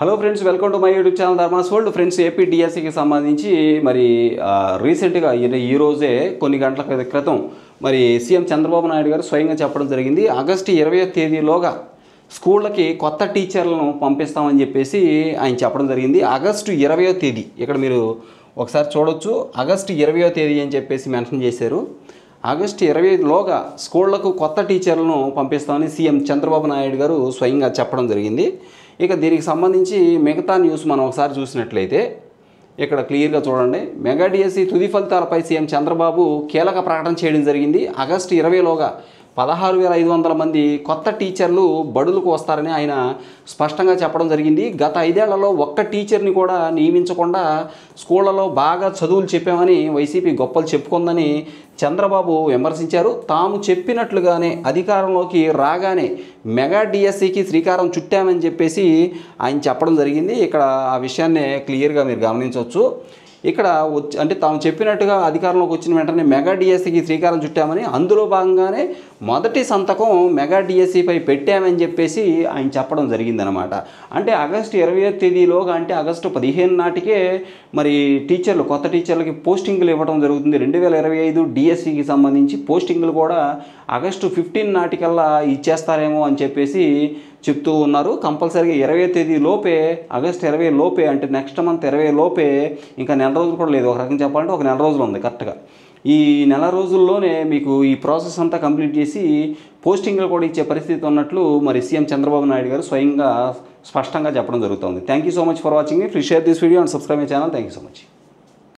Hello friends, welcome to my YouTube channel Dharma's world. Friends, AP డిఎస్సికి సంబంధించి మరి రీసెంట్గా ఈ రోజే కొన్ని గంటల క్రితం మరి సీఎం చంద్రబాబు నాయుడు గారు స్వయంగా చెప్పడం జరిగింది. ఆగస్టు 20వ తేదీలోగా స్కూళ్ళకి కొత్త టీచర్లను పంపిస్తామని చెప్పేసి ఆయన చెప్పడం జరిగింది. ఆగస్టు 20వ తేదీ ఇక్కడ మీరు ఒకసారి చూడొచ్చు. ఆగస్టు 20వ తేదీ అని చెప్పేసి మెన్షన్ చేశారు. ఆగస్టు 20లోగా స్కూళ్లకు కొత్త టీచర్లను పంపిస్తామని సీఎం చంద్రబాబు నాయుడు గారు స్వయంగా చెప్పడం జరిగింది. ఇక దీనికి సంబంధించి మిగతా న్యూస్ మనం ఒకసారి చూసినట్లయితే ఇక్కడ క్లియర్గా చూడండి. మెగా డిఎస్సి తుది ఫలితాలపై సీఎం చంద్రబాబు కీలక ప్రకటన చేయడం జరిగింది. ఆగస్టు 20లోగా 16,500 మంది కొత్త టీచర్లు బడులకు వస్తారని ఆయన స్పష్టంగా చెప్పడం జరిగింది. గత 5 ఏళ్లలో ఒక్క టీచర్ని కూడా నియమించకుండా స్కూళ్లలో బాగా చదువులు చెప్పామని వైసీపీ గొప్పలు చెప్పుకుందని చంద్రబాబు విమర్శించారు. తాము చెప్పినట్లుగానే అధికారంలోకి రాగానే మెగా డిఎస్సికి శ్రీకారం చుట్టామని చెప్పేసి ఆయన చెప్పడం జరిగింది. ఇక్కడ ఆ విషయాన్ని క్లియర్గా మీరు గమనించవచ్చు. ఇక్కడ అంటే తాము చెప్పినట్టుగా అధికారంలోకి వచ్చిన వెంటనే మెగా డిఎస్సికి శ్రీకారం చుట్టామని, అందులో భాగంగానే మొదటి సంతకం మెగా డిఎస్సిపై పెట్టామని చెప్పేసి ఆయన చెప్పడం జరిగిందనమాట. అంటే ఆగస్టు 20వ తేదీలోగా అంటే ఆగస్టు 15 నాటికే మరి టీచర్లు కొత్త టీచర్లకి పోస్టింగ్లు ఇవ్వడం జరుగుతుంది. 2025 డిఎస్సికి సంబంధించి పోస్టింగ్లు కూడా ఆగస్టు 15 నాటికల్లా ఇచ్చేస్తారేమో అని చెప్పేసి చెప్తూ ఉన్నారు. కంపల్సరీగా 20వ తేదీ లోపే, ఆగస్టు 20 లోపే అంటే నెక్స్ట్ మంత్ 20 లోపే, ఇంకా నెల రోజులు కూడా లేదు. ఒక రకంగా చెప్పాలంటే ఒక నెల రోజులు ఉంది కరెక్ట్గా. ఈ నెల రోజుల్లోనే మీకు ఈ ప్రాసెస్ అంతా కంప్లీట్ చేసి పోస్టింగ్లు కూడా ఇచ్చే పరిస్థితి ఉన్నట్లు మరి సీఎం చంద్రబాబు నాయుడు గారు స్వయంగా స్పష్టంగా చెప్పడం జరుగుతుంది. Thank you so much for watching. Please share this video and subscribe my channel. Thank you so much.